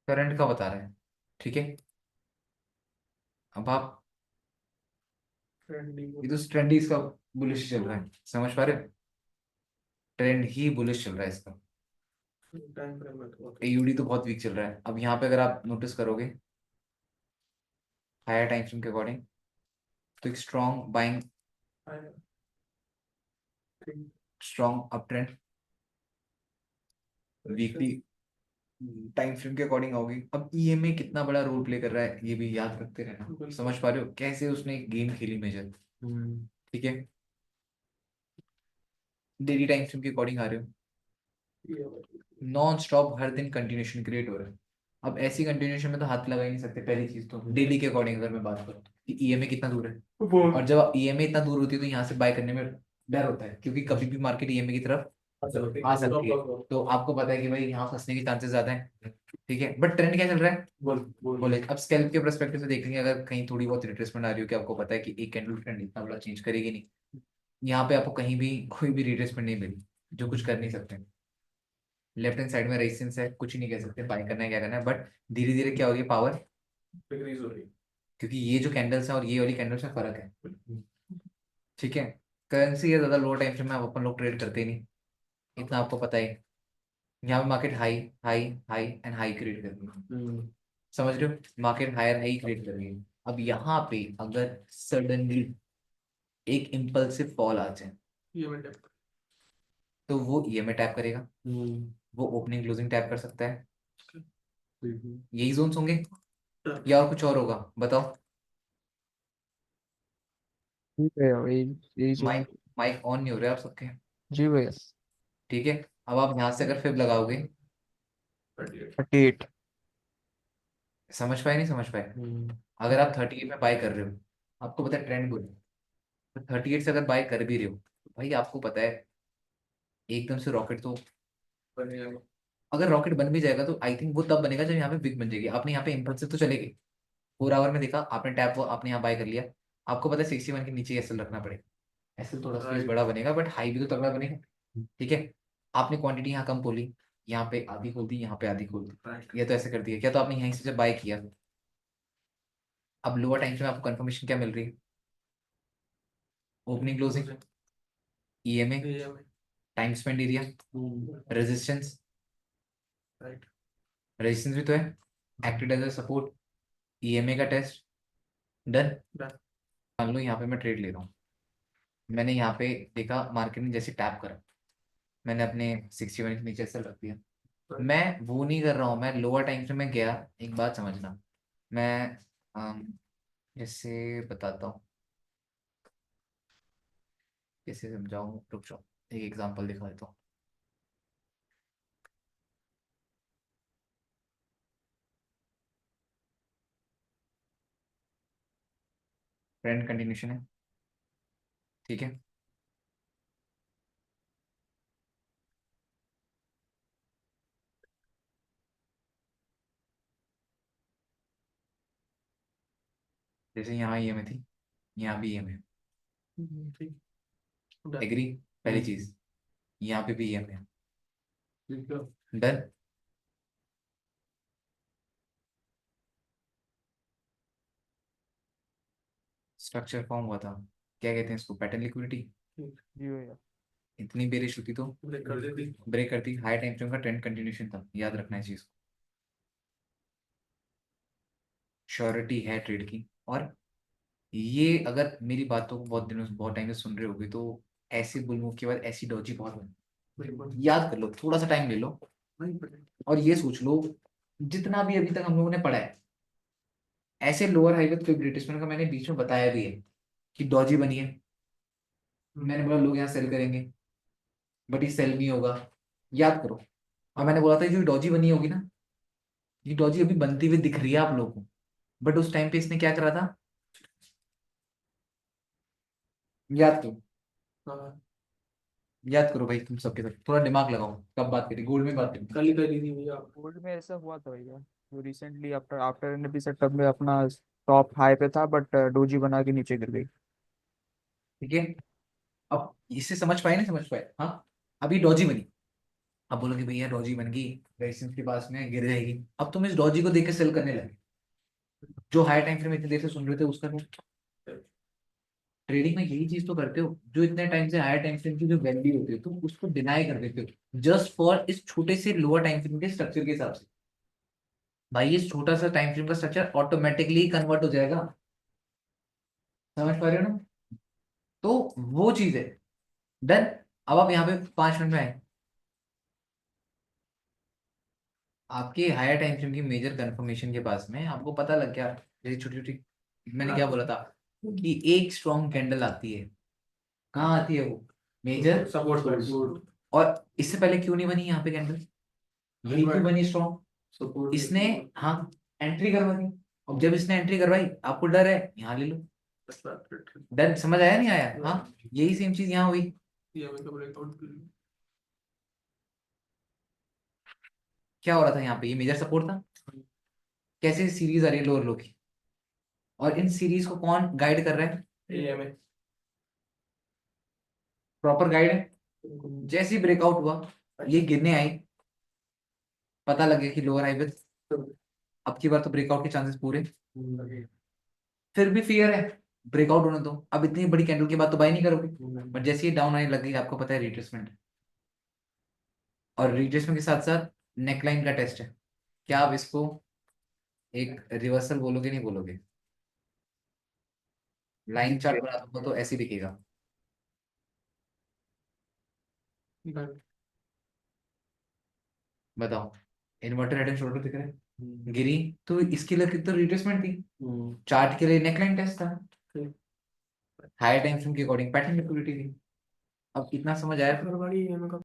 Current का बता रहे हैं। ठीक है, अब आप ये तो ट्रेंड ही इसका बुलिश चल रहा है, समझ पा रहे हो? ट्रेंड ही बुलिश चल रहा है इसका। एयूडी तो बहुत वीक चल रहा है। अब यहाँ पे अगर आप नोटिस करोगे हायर टाइम फ्रेम के अकॉर्डिंग, तो एक strong buying, strong up trend weekly time frame के अकॉर्डिंग आओगी। अब ईएमए कितना बड़ा रोल प्ले कर रहा है ये भी याद रखते रहना। समझ पा रहे हो कैसे उसने गेम खेली मेजर? ठीक है, डेली टाइम फ्रेम के अकॉर्डिंग आ रहे हो, नॉन स्टॉप हर दिन कंटिन्यूशन क्रिएट हो रहा है। अब ऐसी कंटिन्यूशन में तो हाथ लगा ही नहीं सकते। पहली चीज तो डेली के अकॉर्डिंग अगर मैं बात करूँ कि ईएमए कितना दूर है, और जब ईएमए इतना दूर होती है तो यहाँ से बाय करने में डर होता है, क्योंकि कभी भी मार्केट ईएमए की तरफ आ सकती है। तो आपको पता है कि भाई यहाँ फंसने के चांसेस ज्यादा है। ठीक है, बट ट्रेंड क्या चल रहा है? बोले अब स्कैल्प के परस्पेक्टिव से देखेंगे, अगर कहीं थोड़ी बहुत रिट्रेसमेंट आ रही हो कि आपको पता है कि एक कैंडल ट्रेंड इतना बड़ा चेंज करेगी नहीं, यहाँ पे आपको कहीं भी कोई भी रिट्रेसमेंट नहीं मिली, जो कुछ कर नहीं सकते। लेफ्ट हैंड साइड में रेजिस्टेंस है, कुछ ही नहीं कह सकते बाय करना है क्या करना है, बट धीरे धीरे क्या होगी, पावर डिक्रीज हो रही है, क्योंकि ये जो कैंडल्स है और ये वाली कैंडल्स में फर्क है। ठीक है, करेंसी है ज्यादा लोअर टाइम फ्रेम में अपन लोग ट्रेड करते ही नहीं, इतना आपको पता है। यहाँ पे market high high high and high create कर रही है, समझ रहे हो? मार्केट हायर हाई क्रिएट कर रही है। अब यहाँ पे अगर सडनली एक इम्पल्सिव फॉल आ जाए तो वो ईएमए टैप करेगा, वो ओपनिंग क्लोजिंग टैप कर सकता है। यही जोन्स होंगे या और कुछ और होगा, बताओ? ठीक है यही यही जो। माइक माइक ऑन नहीं हो रहे आप सबके? जी भैया। ठीक है, अब आप यहाँ से अगर फिब लगाओगे, 38। समझ पाए नहीं समझ पाए? अगर आप 38 में बाय कर रहे हो, आपको पता है ट्रेंड गुड है, तो 38 से अगर बाय कर भी रहे हो तो भाई आपको पता है एकदम से रॉकेट तो बन जाएगा। अगर रॉकेट बन भी जाएगा तो आई थिंक वो तब बनेगा जब यहाँ पे विक बन जाएगी। आपने यहाँ पे इम्पल्सिव तो चलेगी, 4 आवर में देखा आपने टैप, वो आपने यहाँ बाय कर लिया, आपको पता है 61 के नीचे एसएल रखना पड़ेगा। एसएल थोड़ा सा बड़ा बनेगा बट हाई भी तो तगड़ा बनेगा। ठीक है, आपने क्वांटिटी यहाँ कम खोली, यहाँ पे आधी खोल दी, यहाँ पे आधी खोल दी, ये तो ऐसे कर दिया क्या? तो आपने यहीं से जब बाय किया, अब लोअर टाइम में आपको कंफर्मेशन क्या मिल रही है? Opening closing, EMA, time spend area, resistance, resistance भी तो है, acted as a support, EMA का टेस्ट, डन। मान लो यहाँ पे मैं ट्रेड ले रहा हूँ, मैंने यहाँ पे देखा मार्केट ने जैसे टैप करा, मैंने अपने 61 के नीचे सेल रख दिया। मैं वो नहीं कर रहा हूँ, मैं लोअर टाइम फ्रेम में गया। एक बात समझना, मैं जैसे बताता हूँ, कैसे समझाऊँ, रुक जाओ एक एग्जांपल दिखा देता हूँ। ट्रेंड कंटिन्यूशन है, ठीक है, जैसे यहाँ ईएमए थी, यहाँ भी ईएमए, एग्री? पहली चीज, यहाँ पे भी ईएमए, डन। स्ट्रक्चर फॉर्म हुआ था, क्या कहते हैं इसको, पैटर्न लिक्विडिटी। जी भैया। इतनी बेरिश होती तो ब्रेक करती। हाई टाइम फ्रेम का ट्रेंड कंटिन्यूशन था, याद रखना है चीज को। श्योरिटी है ट्रेड की। और ये अगर मेरी बातों को बहुत दिनों से, बहुत टाइम से सुन रहे होगे तो ऐसे बुल मूव के बाद ऐसी डॉजी बहुत बनी। याद कर लो, थोड़ा सा टाइम ले लो और ये सोच लो, जितना भी अभी तक हम लोगों ने पढ़ा है, ऐसे lower high with fib retracement का मैंने बीच में बताया भी है कि डॉजी बनी है। मैंने बोला लोग यहाँ सेल करेंगे, बट ये सेल नहीं होगा, याद करो। और मैंने बोला था जो डॉजी बनी होगी ना, ये डॉजी अभी बनती हुई दिख रही है आप लोगों को, बट उस टाइम पे इसने क्या करा था, याद करो। याद करो भाई, तुम सबके सब थोड़ा दिमाग लगाओ, कब बात करी, गोल्ड में बात करी, कल ही करी थी भैया। गोल्ड में ऐसा हुआ था भैया, जो recently after after NP setup में अपना टॉप हाई पे था, बट डोजी बना के नीचे गिर गई। ठीक है, अब इससे समझ पाए नहीं समझ पाए? हाँ, अभी डॉजी बनी, अब बोलोगे भैया डॉजी बन गई, रेजिस्टेंस के पास में गिर जाएगी, अब तुम इस डॉजी को देख के सेल करने लगे। जो हाई टाइम फ्रेम इतनी देर से सुन रहे थे उसका ट्रेडिंग में यही चीज तो करते हो, जो इतने टाइम से हायर टाइम फ्रेम की जो वैल्यू होती है तुम उसको डिनाई कर देते हो जस्ट फॉर इस छोटे से लोअर टाइम फ्रेम के स्ट्रक्चर के हिसाब से। भाई ये छोटा सा टाइम फ्रेम का स्ट्रक्चर ऑटोमेटिकली कन्वर्ट हो जाएगा, समझ पा रहे हो ना? तो वो चीज है। डन। अब आप यहाँ पे 5 मिनट में आए, आपके हायर टाइम फ्रेम की मेजर कंफर्मेशन के पास में आपको पता लग गया, जैसे छोटी छोटी, मैंने क्या बोला था कि एक स्ट्रॉन्ग कैंडल आती है, कहाँ आती है वो, मेजर सपोर्ट और इससे पहले क्यों नहीं बनी यहाँ पे कैंडल, यही क्यों बनी स्ट्रॉन्ग, इसने, हाँ, एंट्री करवा दी। अब जब इसने एंट्री करवाई आपको डर है, यहाँ ले लो। डर समझ आया नहीं आया? हाँ, यही सेम चीज यहाँ हुई। क्या हो रहा था यहाँ पे, ये मेजर सपोर्ट था, कैसे सीरीज आ रही है लोअर लो की, और इन सीरीज को कौन गाइड कर रहा है, प्रॉपर गाइड है। जैसे ही ब्रेकआउट हुआ ये गिरने आई, पता लगे कि लोअर हाई पे, अब की बार तो ब्रेकआउट के चांसेस पूरे, फिर भी फियर है ब्रेकआउट होने दो, अब इतनी बड़ी कैंडल के बाद तो बाय नहीं करोगे, बट जैसे ही डाउन आने लगी आपको पता है रिट्रेसमेंट, और रिट्रेसमेंट के साथ साथ नेकलाइन का टेस्ट है, क्या आप इसको एक रिवर्सल बोलोगे, नहीं बोलोगे? लाइन चार्ट बना दूंगा तो ऐसे दिखेगा, बताओ, इन्वर्टर हेड एंड शोल्डर दिख रहे हैं, गिरी तो इसके लिए तो रिट्रेसमेंट थी, चार्ट के लिए नेकलाइन टेस्ट था, हायर टाइम फ्रेम के अकॉर्डिंग पैटर्न लिक्विडिटी थी। अब इतना समझ आया?